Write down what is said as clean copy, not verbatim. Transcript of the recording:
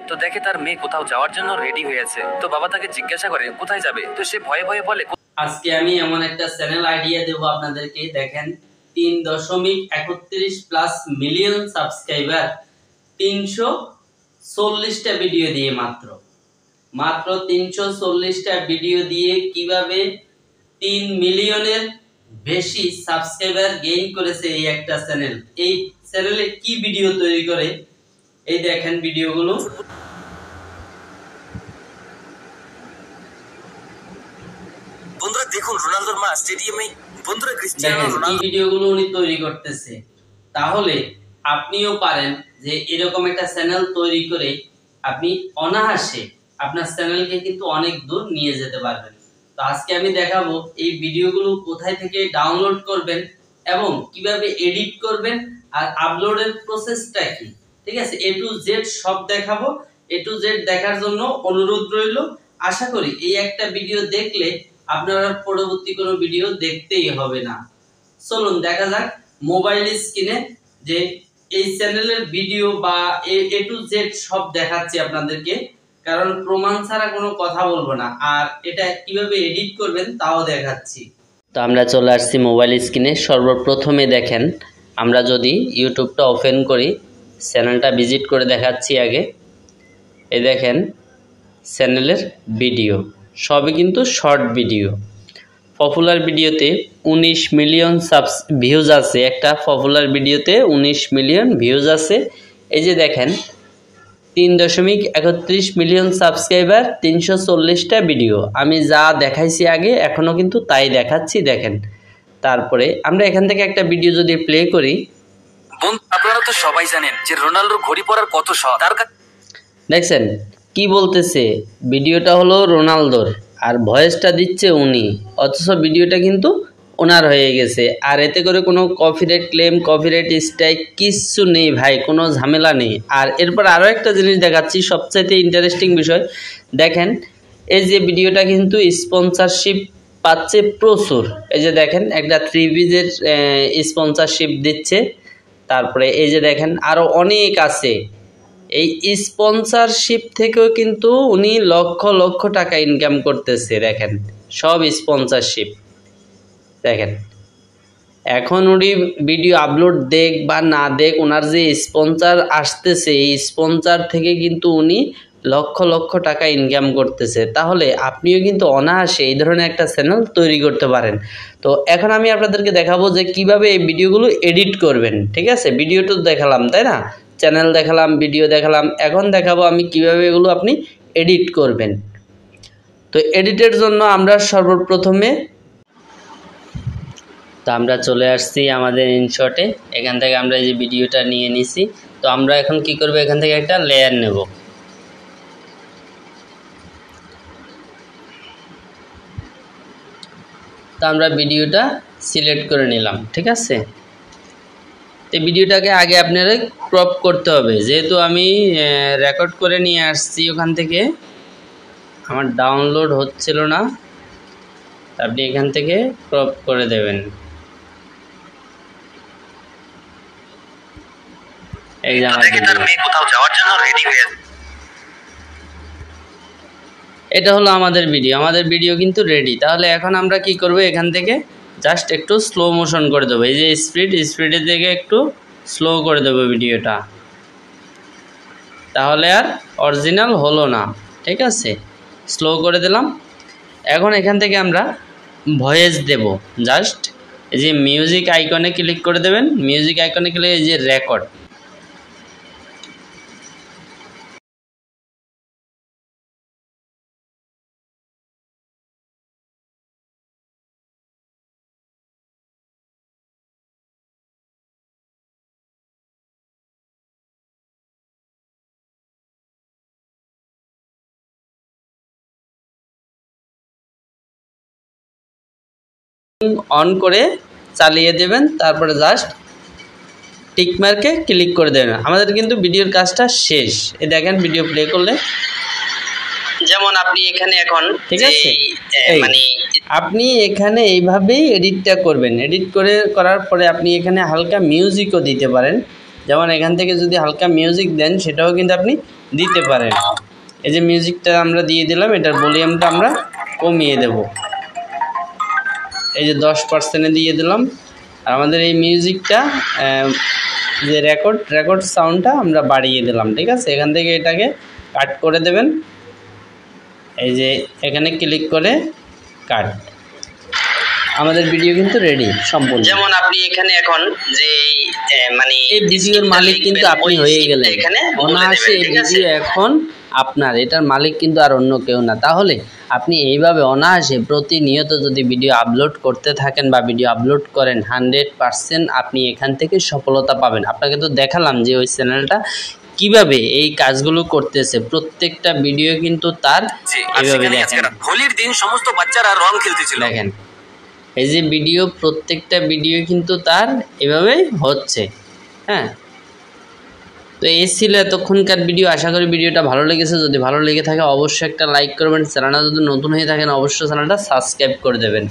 তো দেখে তার মেয়ে কোথাও যাওয়ার জন্য রেডি হয়েছে। তো বাবা তাকে জিজ্ঞাসা করে কোথায় যাবে, তো সে ভয়ে ভয়ে বলে আজকে আমি এমন একটা চ্যানেল আইডিয়া দেব আপনাদেরকে। দেখেন 3.31 প্লাস মিলিয়ন সাবস্ক্রাইবার, 340টা ভিডিও দিয়ে মাত্র 340টা ভিডিও দিয়ে কিভাবে 3 মিলিয়নের বেশি সাবস্ক্রাইবার গেইন করেছে এই একটা চ্যানেল। এই চ্যানেলে কি ভিডিও তৈরি করে, এই দেখেন ভিডিওগুলো। বন্ধুরা দেখুন রোনালদোর মা স্টেডিয়ামে, বন্ধুরা ক্রিস্টিয়ানো রোনালদো এই ভিডিওগুলো উনি তৈরি করতেছে। তাহলে আপনিও পারেন যে এরকম একটা চ্যানেল তৈরি করে আপনি অনায়াসে আপনার চ্যানেলকে কিন্তু অনেক দূর নিয়ে যেতে পারবেন। তো আজকে আমি দেখাবো এই ভিডিওগুলো কোথায় থেকে ডাউনলোড করবেন এবং কিভাবে এডিট করবেন আর আপলোডের প্রসেসটা কি, ঠিক আছে, A to Z সব দেখাবো। A to Z দেখার জন্য অনুরোধ রইল। আশা করি এই একটা ভিডিও দেখলে আপনারা পরবর্তী কোনো ভিডিও দেখতেই হবে না। চলুন দেখা যাক মোবাইল স্ক্রিনে যে এই চ্যানেলের ভিডিও বা A to Z সব দেখাচ্ছি আপনাদেরকে, কারণ প্রমাণ ছাড়া কোনো কথা বলবো না। আর এটা কিভাবে এডিট করবেন তাও দেখাচ্ছি। তো আমরা চলে আসছি মোবাইল স্ক্রিনে। সর্বপ্রথমে দেখেন, আমরা যদি ইউটিউবটা ওপেন করি, চ্যানেলটা ভিজিট করে দেখাচ্ছি আগে। এই দেখেন চ্যানেলের ভিডিও সবই কিন্তু শর্ট ভিডিও। পপুলার ভিডিওতে 19 মিলিয়ন ভিউজ আছে। একটা পপুলার ভিডিওতে 19 মিলিয়ন ভিউজ আছে। এই যে দেখেন 3.31 মিলিয়ন সাবস্ক্রাইবার, 340টা ভিডিও। আমি যা দেখাইছি আগে এখনো কিন্তু তাই দেখাচ্ছি, দেখেন। তারপরে আমরা এখান থেকে একটা ভিডিও যদি প্লে করি, আপনারা তো সবাই জানেন যে রোনালদোর ঘড়ি পরার কত শখ তার কাছে। দেখছেন কি বলতেছে, ভিডিওটা হলো রোনালদোর আর ভয়েসটা দিচ্ছে উনি, অথচ ভিডিওটা কিন্তু ওনার হয়ে গেছে। আর এতে করে কোনো কপিরাইট ক্লেম, কপিরাইট স্ট্রাইক কিচ্ছু নেই ভাই, কোনো ঝামেলা নেই। আর এরপর আরও একটা জিনিস দেখাচ্ছি, সবচাইতে ইন্টারেস্টিং বিষয়। দেখেন এই যে ভিডিওটা কিন্তু স্পন্সরশিপ পাচ্ছে প্রচুর। এই যে দেখেন একটা 3B'র স্পন্সরশিপ দিচ্ছে। তারপরে এই যে দেখেন আরও অনেক আছে। এই স্পন্সরশিপ থেকেও কিন্তু উনি লক্ষ লক্ষ টাকা ইনকাম করতেছে। দেখেন সব স্পন্সরশিপ। দেখেন এখন উনি ভিডিও আপলোড দেখ বা না দেখ, ওনার যে স্পন্সর আসতেছে এই স্পন্সর থেকে কিন্তু উনি লক্ষ লক্ষ টাকা ইনকাম করতেছে। তাহলে আপনিও কিন্তু অনায়াসে এই ধরনের একটা চ্যানেল তৈরি করতে পারেন। তো এখন আমি আপনাদেরকে দেখাবো যে কিভাবে এই ভিডিওগুলো এডিট করবেন। ঠিক আছে, ভিডিও তো দেখালাম তাই না, চ্যানেল দেখালাম, ভিডিও দেখালাম, এখন দেখাবো আমি কিভাবে এগুলো আপনি এডিট করবেন। তো এডিটের জন্য আমরা সর্বপ্রথমে আমরা চলে আসছি আমাদের ইনশটে। এখান থেকে আমরা এই যে ভিডিওটা নিয়ে নিছি। তো আমরা এখন কি করব, এখান থেকে একটা লেয়ার নেব। তো আমরা ভিডিওটা সিলেক্ট করে নিলাম, ঠিক আছে। এই ভিডিওটাকে আগে আপনারা ক্রপ করতে হবে, যেহেতু আমি রেকর্ড করে নিয়ে আসছি ওখান থেকে, আমার ডাউনলোড হচ্ছিল না। আপনি এখান থেকে ক্রপ করে দেবেন। এটা হলো আমাদের ভিডিও কিন্তু রেডি। তাহলে এখন আমরা কি করব, এখান থেকে জাস্ট একটু স্লো মোশন করে দেবো। এই যে স্পিডের দিকে একটু স্লো করে দেবো ভিডিওটা, তাহলে আর অরিজিনাল হলো না। ঠিক আছে, স্লো করে দিলাম। এখন এখান থেকে আমরা ভয়েস দেব। জাস্ট এই যে মিউজিক আইকনে ক্লিক করে দেবেন। মিউজিক আইকনে ক্লিক, এই যে রেকর্ড, অন করে চালিয়ে দেবেন। তারপরে জাস্ট টিক মার্কে ক্লিক করে দেবেন। আমাদের কিন্তু ভিডিওর কাজটা শেষ। এই দেখেন ভিডিও প্লে করলে যেমন আপনি এখানে এখন, ঠিক আছে, মানে আপনি এখানে এইভাবেই এডিটটা করবেন। এডিট করার পরে আপনি এখানে হালকা মিউজিকও দিতে পারেন। যেমন এখান থেকে যদি হালকা মিউজিক দেন, সেটাও কিন্তু আপনি দিতে পারেন। এই যে মিউজিকটা আমরা দিয়ে দিলাম, এটার ভলিউমটা আমরা কমিয়ে দেব, এই যে 10% দিয়ে দিলাম। আর আমাদের এই মিউজিকটা যে রেকর্ড সাউন্ডটা আমরা বাড়িয়ে দিলাম, ঠিক আছে। এখান থেকে এটাকে কাট করে দেবেন, এই যে এখানে ক্লিক করে কাট, আমাদের ভিডিও কিন্তু রেডি সম্পূর্ণ। যেমন আপনি এখানে এখন যে মানে এই ভিডিওর মালিক কিন্তু আপনি হয়ে গেলেন, অনায়াসে এই ভিডিও এখন আপনার, এটার মালিক কিন্তু আর অন্য কেউ না। তাহলে আপনি এইভাবে অনায়াসে প্রতিনিয়ত যদি ভিডিও আপলোড করতে থাকেন বা ভিডিও আপলোড করেন, 100% আপনি এখান থেকে সফলতা পাবেন। আপনাকে তো দেখালাম যে ওই চ্যানেলটা কিভাবে এই কাজগুলো করতেছে, প্রত্যেকটা ভিডিও কিন্তু তার এইভাবে দেখেন। হোলির দিন সমস্ত বাচ্চারা রং খেলতেছিল, দেখেন এই যে ভিডিও, প্রত্যেকটা ভিডিও কিন্তু তার এভাবেই হচ্ছে। হ্যাঁ, তো এই ছিল এতক্ষণকার ভিডিও। আশা করি ভিডিওটা ভালো লেগেছে। যদি ভালো লেগে থাকে অবশ্যই একটা লাইক করবেন, চ্যানেলটা যদি নতুন হয়ে থাকেন অবশ্যই চ্যানেলটা সাবস্ক্রাইব করে দেবেন।